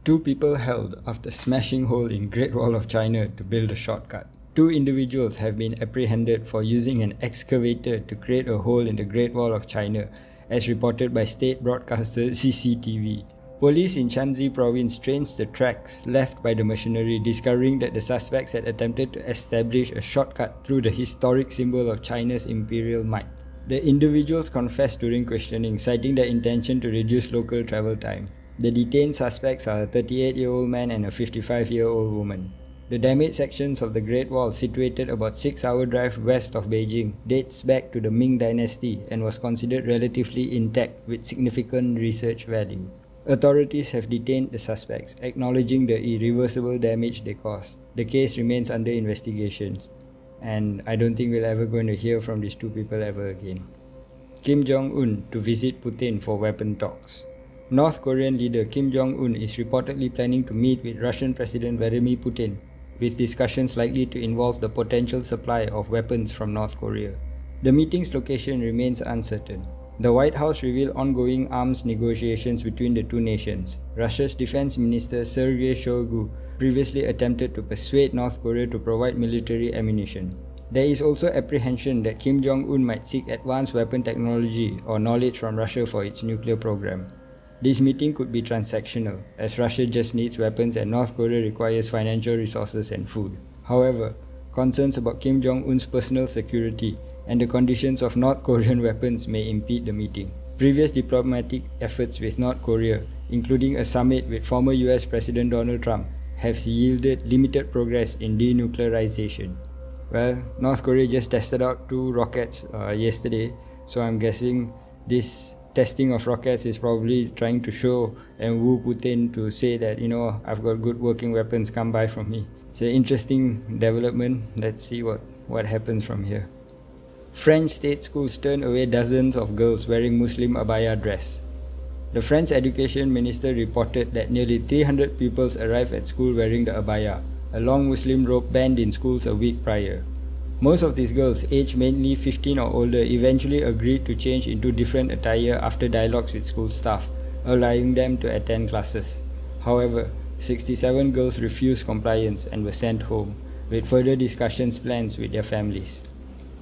Two people held after smashing hole in Great Wall of China to build a shortcut. Two individuals have been apprehended for using an excavator to create a hole in the Great Wall of China, as reported by state broadcaster CCTV. Police in Shanxi province traced the tracks left by the machinery, discovering that the suspects had attempted to establish a shortcut through the historic symbol of China's imperial might. The individuals confessed during questioning, citing their intention to reduce local travel time. The detained suspects are a 38-year-old man and a 55-year-old woman. The damaged sections of the Great Wall, situated about 6-hour drive west of Beijing, dates back to the Ming Dynasty and was considered relatively intact with significant research value. Authorities have detained the suspects, acknowledging the irreversible damage they caused. The case remains under investigations, and I don't think we're ever going to hear from these two people ever again. Kim Jong-un to visit Putin for weapon talks. North Korean leader Kim Jong-un is reportedly planning to meet with Russian President Vladimir Putin, with discussions likely to involve the potential supply of weapons from North Korea. The meeting's location remains uncertain. The White House revealed ongoing arms negotiations between the two nations. Russia's Defense Minister Sergei Shoigu previously attempted to persuade North Korea to provide military ammunition. There is also apprehension that Kim Jong-un might seek advanced weapon technology or knowledge from Russia for its nuclear program. This meeting could be transactional, as Russia just needs weapons and North Korea requires financial resources and food. However, concerns about Kim Jong-un's personal security and the conditions of North Korean weapons may impede the meeting. Previous diplomatic efforts with North Korea, including a summit with former US President Donald Trump, have yielded limited progress in denuclearization. Well, North Korea just tested out 2 rockets yesterday, so I'm guessing this testing of rockets is probably trying to show and woo Putin to say that, I've got good working weapons, come buy from me. It's an interesting development. Let's see what happens from here. French state schools turn away dozens of girls wearing Muslim abaya dress. The French education minister reported that nearly 300 pupils arrived at school wearing the abaya, a long Muslim robe banned in schools a week prior. Most of these girls, aged mainly 15 or older, eventually agreed to change into different attire after dialogues with school staff, allowing them to attend classes. However, 67 girls refused compliance and were sent home, with further discussions planned with their families.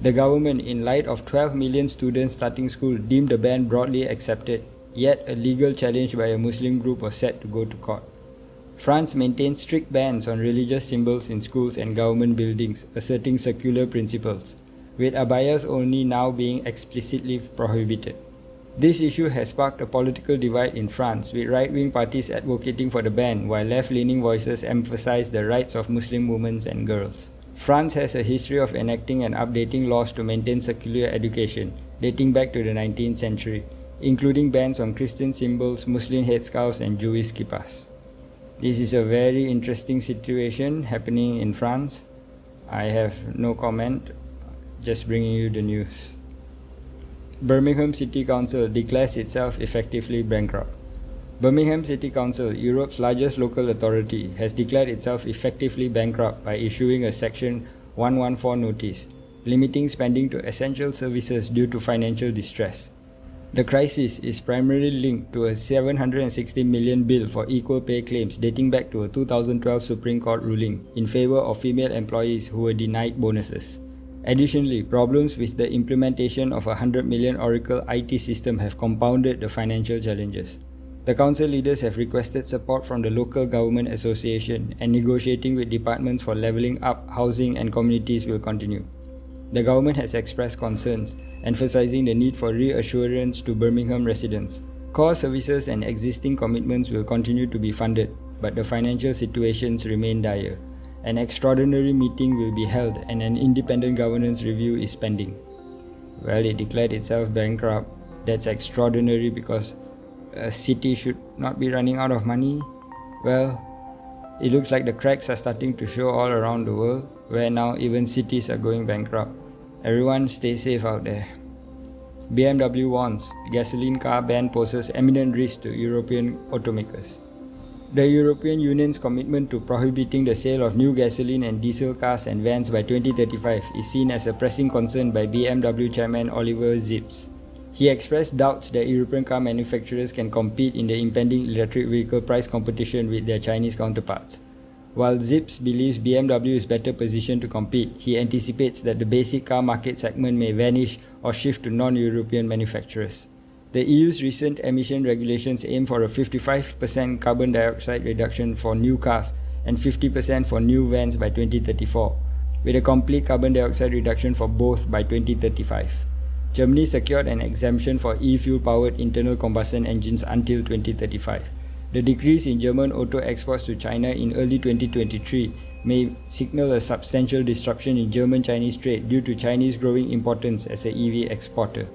The government, in light of 12 million students starting school, deemed the ban broadly accepted, yet a legal challenge by a Muslim group was set to go to court. France maintains strict bans on religious symbols in schools and government buildings, asserting secular principles, with abayas only now being explicitly prohibited. This issue has sparked a political divide in France, with right-wing parties advocating for the ban, while left-leaning voices emphasize the rights of Muslim women and girls. France has a history of enacting and updating laws to maintain secular education, dating back to the 19th century, including bans on Christian symbols, Muslim headscarves, and Jewish kippas. This is a very interesting situation happening in France. I have no comment, just bringing you the news. Birmingham City Council declares itself effectively bankrupt. Birmingham City Council, Europe's largest local authority, has declared itself effectively bankrupt by issuing a Section 114 notice, limiting spending to essential services due to financial distress. The crisis is primarily linked to a 760 million bill for equal pay claims dating back to a 2012 Supreme Court ruling in favor of female employees who were denied bonuses. Additionally, problems with the implementation of a 100 million Oracle IT system have compounded the financial challenges. The council leaders have requested support from the local government association, and negotiating with departments for levelling up housing and communities will continue. The government has expressed concerns, emphasizing the need for reassurance to Birmingham residents. Core services and existing commitments will continue to be funded, but the financial situations remain dire. An extraordinary meeting will be held and an independent governance review is pending. Well, it declared itself bankrupt. That's extraordinary because a city should not be running out of money. Well, it looks like the cracks are starting to show all around the world, where now even cities are going bankrupt. Everyone stay safe out there. BMW warns gasoline car ban poses imminent risk to European automakers. The European Union's commitment to prohibiting the sale of new gasoline and diesel cars and vans by 2035 is seen as a pressing concern by BMW chairman Oliver Zipse. He expressed doubts that European car manufacturers can compete in the impending electric vehicle price competition with their Chinese counterparts. While Zips believes BMW is better positioned to compete, he anticipates that the basic car market segment may vanish or shift to non-European manufacturers. The EU's recent emission regulations aim for a 55% carbon dioxide reduction for new cars and 50% for new vans by 2034, with a complete carbon dioxide reduction for both by 2035. Germany secured an exemption for e-fuel-powered internal combustion engines until 2035. The decrease in German auto exports to China in early 2023 may signal a substantial disruption in German-Chinese trade due to Chinese growing importance as an EV exporter.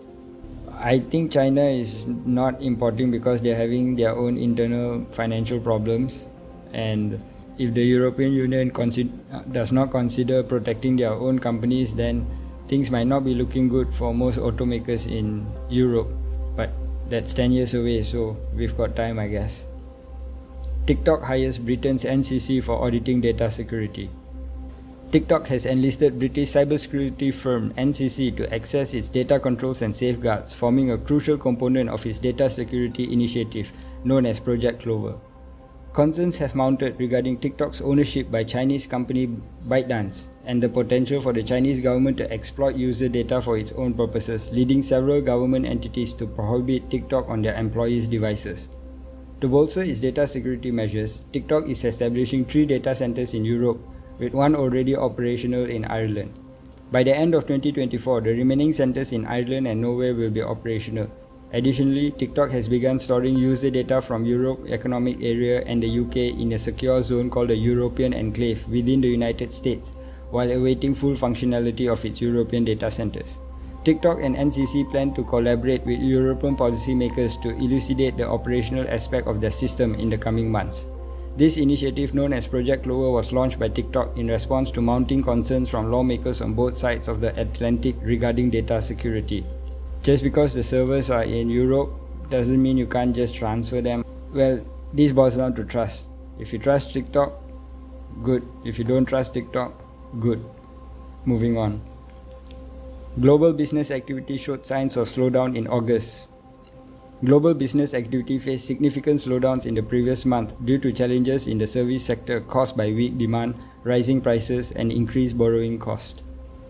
I think China is not importing because they're having their own internal financial problems, and if the European Union does not consider protecting their own companies, then things might not be looking good for most automakers in Europe. But that's 10 years away, so we've got time, I guess. TikTok hires Britain's NCC for auditing data security. TikTok has enlisted British cybersecurity firm NCC to access its data controls and safeguards, forming a crucial component of its data security initiative known as Project Clover. Concerns have mounted regarding TikTok's ownership by Chinese company ByteDance and the potential for the Chinese government to exploit user data for its own purposes, leading several government entities to prohibit TikTok on their employees' devices. To bolster its data security measures, TikTok is establishing 3 data centers in Europe, with one already operational in Ireland. By the end of 2024, the remaining centers in Ireland and Norway will be operational. Additionally, TikTok has begun storing user data from Europe Economic Area and the UK in a secure zone called the European Enclave within the United States, while awaiting full functionality of its European data centers. TikTok and NCC plan to collaborate with European policymakers to elucidate the operational aspect of their system in the coming months. This initiative, known as Project Clover, was launched by TikTok in response to mounting concerns from lawmakers on both sides of the Atlantic regarding data security. Just because the servers are in Europe doesn't mean you can't just transfer them. Well, this boils down to trust. If you trust TikTok, good. If you don't trust TikTok, good. Moving on. Global business activity showed signs of slowdown in August. Global business activity faced significant slowdowns in the previous month due to challenges in the service sector caused by weak demand, rising prices, and increased borrowing costs.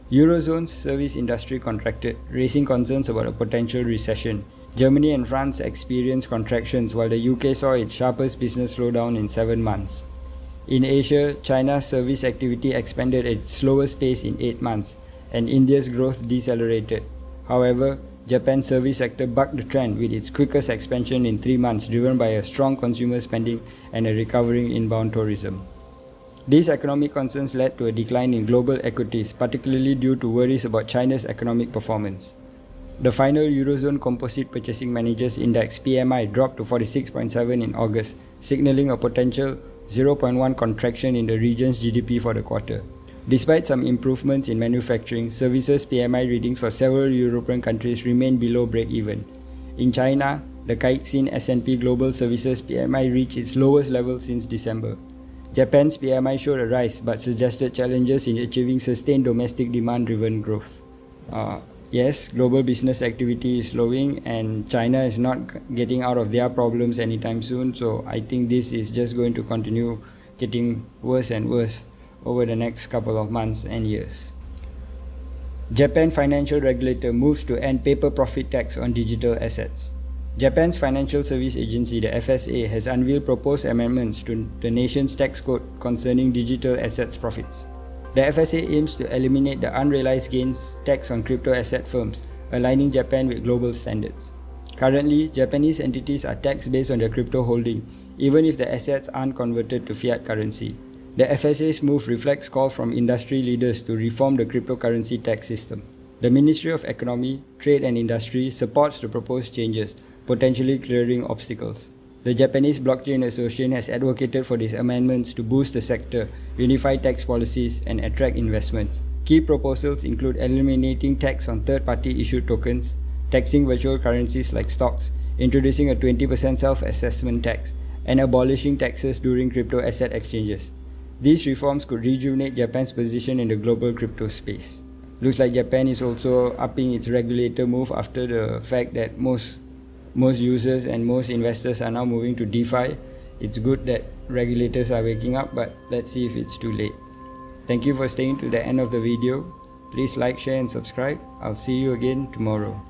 Eurozone's service industry contracted, raising concerns about a potential recession. Germany and France experienced contractions while the UK saw its sharpest business slowdown in 7 months. In Asia, China's service activity expanded at its slowest pace in 8 months, and India's growth decelerated. However, Japan's service sector bucked the trend with its quickest expansion in 3 months, driven by a strong consumer spending and a recovering inbound tourism. These economic concerns led to a decline in global equities, particularly due to worries about China's economic performance. The final Eurozone Composite Purchasing Managers Index (PMI) dropped to 46.7 in August, signaling a potential 0.1 contraction in the region's GDP for the quarter. Despite some improvements in manufacturing, services PMI readings for several European countries remain below break-even. In China, the Caixin S&P Global Services PMI reached its lowest level since December. Japan's PMI showed a rise but suggested challenges in achieving sustained domestic demand-driven growth. Yes, global business activity is slowing and China is not getting out of their problems anytime soon, so I think this is just going to continue getting worse and worse over the next couple of months and years. Japan financial regulator moves to end paper profit tax on digital assets. Japan's financial service agency, the FSA, has unveiled proposed amendments to the nation's tax code concerning digital assets profits. The FSA aims to eliminate the unrealized gains tax on crypto asset firms, aligning Japan with global standards. Currently, Japanese entities are taxed based on their crypto holding, even if the assets aren't converted to fiat currency. The FSA's move reflects calls from industry leaders to reform the cryptocurrency tax system. The Ministry of Economy, Trade and Industry supports the proposed changes, potentially clearing obstacles. The Japanese Blockchain Association has advocated for these amendments to boost the sector, unify tax policies, and attract investments. Key proposals include eliminating tax on third-party issued tokens, taxing virtual currencies like stocks, introducing a 20% self-assessment tax, and abolishing taxes during crypto asset exchanges. These reforms could rejuvenate Japan's position in the global crypto space. Looks like Japan is also upping its regulator move after the fact that most users and most investors are now moving to DeFi. It's good that regulators are waking up, but let's see if it's too late. Thank you for staying till the end of the video. Please like, share and subscribe. I'll see you again tomorrow.